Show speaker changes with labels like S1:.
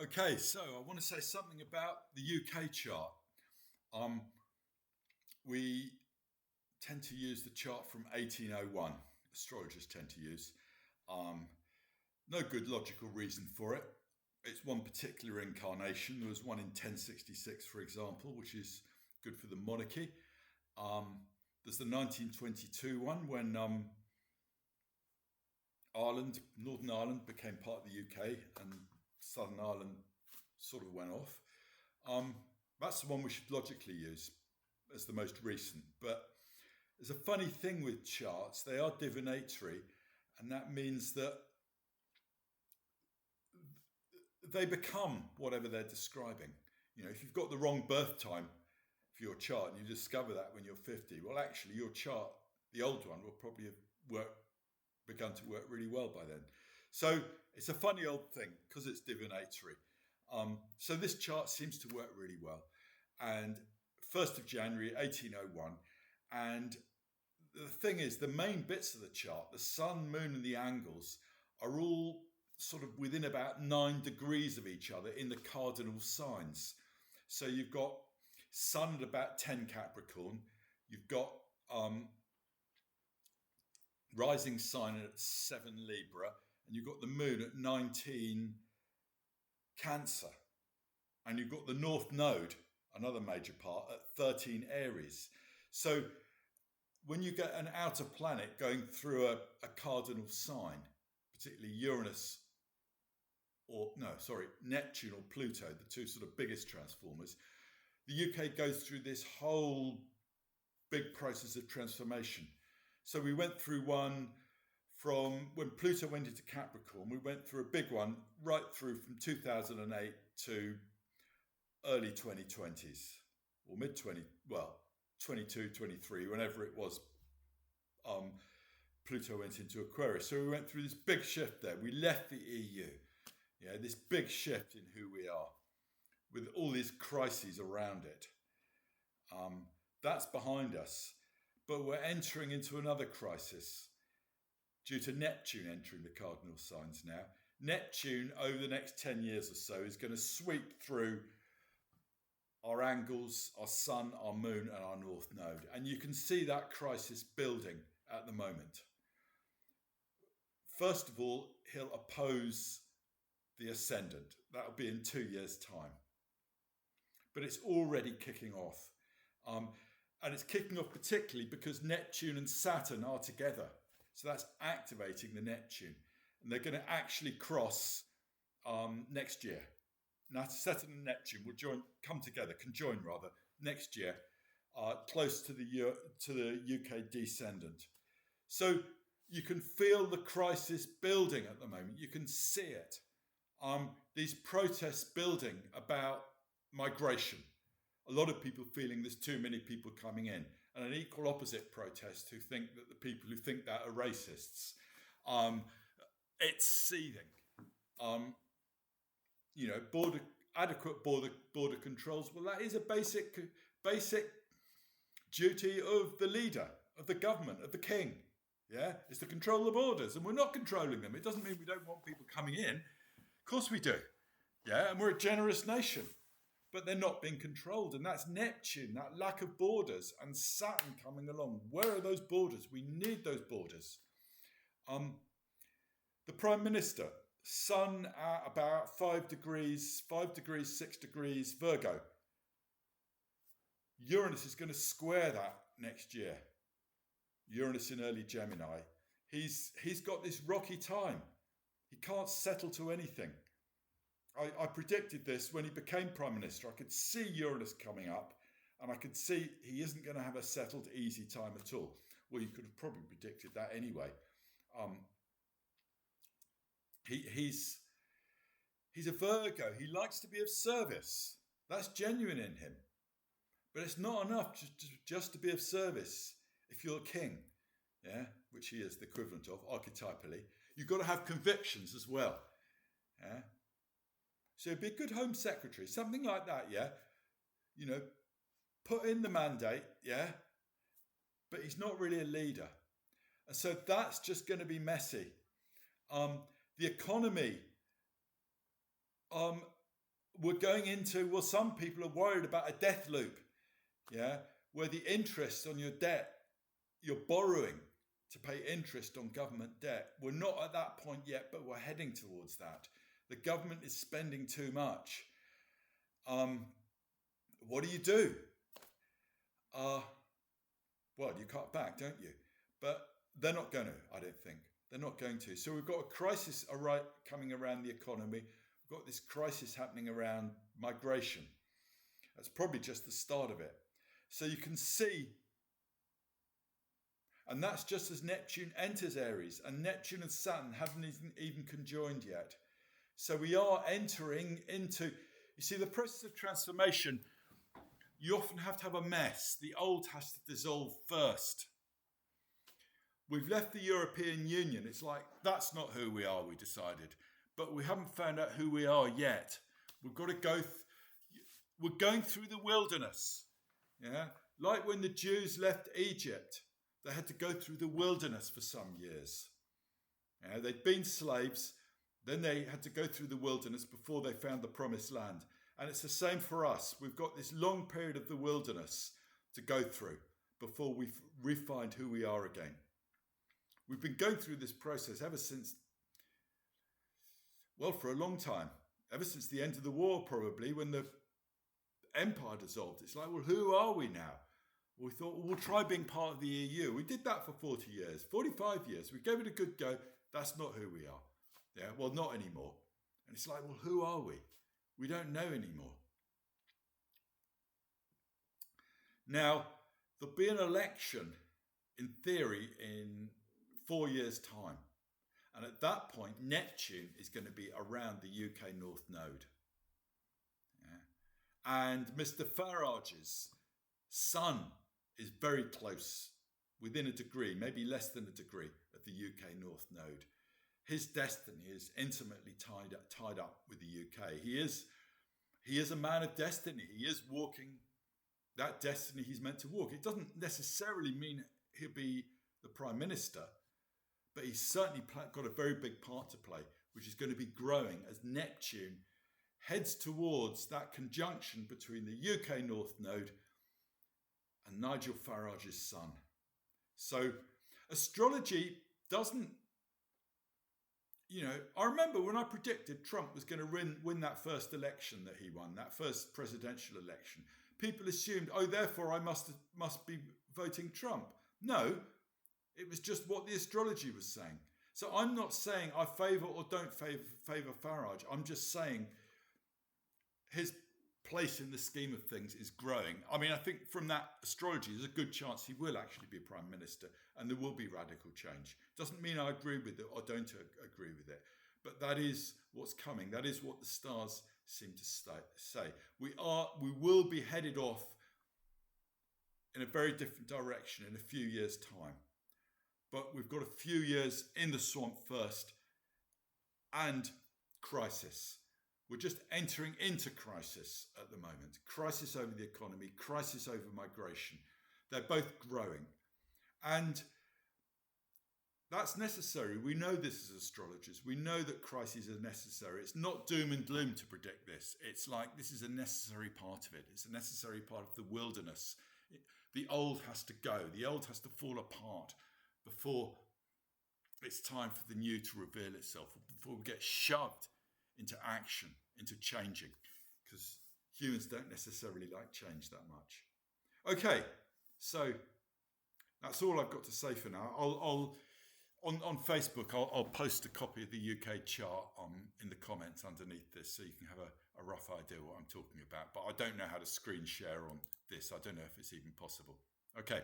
S1: Okay, so I want to say something about the UK chart. Um, we tend to use the chart from 1801. Astrologers tend to use. Um, no good logical reason for it. It's one particular incarnation. There was one in 1066, for example, which is good for the monarchy. Um, there's the 1922 one when Northern Ireland became part of the UK and Southern Ireland sort of went off. Um, that's the one we should logically use as the most recent. But there's a funny thing with charts, they are divinatory, and that means that they become whatever they're describing. You know, if you've got the wrong birth time for your chart and you discover that when you're 50, well, actually, your chart, the old one, will probably have begun to work really well by then. So it's a funny old thing because it's divinatory. So this chart seems to work really well. And 1st of January 1801. And the thing is, the main bits of the chart, the sun, moon, and the angles, are all sort of within about 9 degrees of each other in the cardinal signs. So you've got sun at about 10 Capricorn, you've got rising sign at 7 Libra, and you've got the moon at 19 Cancer, and you've got the North Node, another major part, at 13 Aries. So when you get an outer planet going through a cardinal sign, particularly Neptune or Pluto, the two sort of biggest transformers, the UK goes through this whole big process of transformation. So we went through one from when Pluto went into Capricorn, we went through a big one right through from 2008 to early 2020s or mid 22, 23, whenever it was, Pluto went into Aquarius. So we went through this big shift there. We left the EU, this big shift in who we are with all these crises around it. That's behind us, but we're entering into another crisis due to Neptune entering the cardinal signs now. Neptune, over the next 10 years or so, is going to sweep through our angles, our sun, our moon, and our north node. And you can see that crisis building at the moment. First of all, he'll oppose the ascendant. That'll be in 2 years' time. But it's already kicking off. And it's kicking off particularly because Neptune and Saturn are together. So that's activating the Neptune. And they're going to actually cross next year. Now, Saturn and Neptune will conjoin next year, close to the UK descendant. So you can feel the crisis building at the moment. You can see it. These protests building about migration. A lot of people feeling there's too many people coming in, and an equal opposite protest who think that the people who think that are racists. It's seething. Adequate border controls. Well, that is a basic duty of the leader, of the government, of the king. Yeah, is to control the borders, and we're not controlling them. It doesn't mean we don't want people coming in. Of course we do. Yeah, and we're a generous nation. But they're not being controlled. And that's Neptune, that lack of borders, and Saturn coming along. Where are those borders? We need those borders. The Prime Minister, Sun at about 5 degrees, 6 degrees, Virgo. Uranus is going to square that next year. Uranus in early Gemini. He's got this rocky time. He can't settle to anything. I predicted this when he became Prime Minister. I could see Uranus coming up, and I could see he isn't going to have a settled, easy time at all. Well, you could have probably predicted that anyway. He's a Virgo. He likes to be of service. That's genuine in him. But it's not enough just to be of service if you're a king, which he is the equivalent of, archetypally. You've got to have convictions as well. Yeah. So he'd be a good Home Secretary, something like that, put in the mandate, but he's not really a leader. And so that's just going to be messy. The economy, we're going into, well, some people are worried about a death loop, yeah, where the interest on your debt, you're borrowing to pay interest on government debt. We're not at that point yet, but we're heading towards that. The government is spending too much. What do? Well, you cut back, don't you? But they're not going to, I don't think. They're not going to. So we've got a crisis coming around the economy. We've got this crisis happening around migration. That's probably just the start of it. So you can see, and that's just as Neptune enters Aries, and Neptune and Saturn haven't even conjoined yet. So we are entering into, you see, the process of transformation, you often have to have a mess. The old has to dissolve first. We've left the European Union. It's like, that's not who we are, we decided. But we haven't found out who we are yet. We've got to go, we're going through the wilderness. Yeah, like when the Jews left Egypt, they had to go through the wilderness for some years. Yeah, they'd been slaves, then they had to go through the wilderness before they found the promised land. And it's the same for us. We've got this long period of the wilderness to go through before we refind who we are again. We've been going through this process ever since, well, for a long time. Ever since the end of the war, probably, when the empire dissolved. It's like, well, who are we now? We thought, well, we'll try being part of the EU. We did that for 40 years, 45 years. We gave it a good go. That's not who we are. Yeah, well, not anymore. And it's like, well, who are we? We don't know anymore. Now, there'll be an election, in theory, in 4 years' time. And at that point, Neptune is going to be around the UK North Node. Yeah. And Mr. Farage's sun is very close, within a degree, maybe less than a degree, of the UK North Node. His destiny is intimately tied up with the UK. He is a man of destiny. He is walking that destiny he's meant to walk. It doesn't necessarily mean he'll be the Prime Minister, but he's certainly got a very big part to play, which is going to be growing as Neptune heads towards that conjunction between the UK North Node and Nigel Farage's sun. So astrology doesn't, I remember when I predicted Trump was going to win that first election that he won, that first presidential election, people assumed, therefore I must be voting Trump. No, it was just what the astrology was saying. So I'm not saying I favour or don't favour Farage. I'm just saying his place in the scheme of things is growing. I mean, I think from that astrology, there's a good chance he will actually be Prime Minister and there will be radical change. Doesn't mean I agree with it or don't agree with it, but that is what's coming. That is what the stars seem to say. We will be headed off in a very different direction in a few years' time. But we've got a few years in the swamp first and crisis. We're just entering into crisis at the moment. Crisis over the economy, crisis over migration. They're both growing. And that's necessary. We know this as astrologers. We know that crises are necessary. It's not doom and gloom to predict this. It's like this is a necessary part of it. It's a necessary part of the wilderness. The old has to go. The old has to fall apart before it's time for the new to reveal itself, before we get shoved into action, into changing, because humans don't necessarily like change that much. Okay, so that's all I've got to say for now. On Facebook, I'll post a copy of the UK chart in the comments underneath this, so you can have a rough idea what I'm talking about. But I don't know how to screen share on this. I don't know if it's even possible. Okay.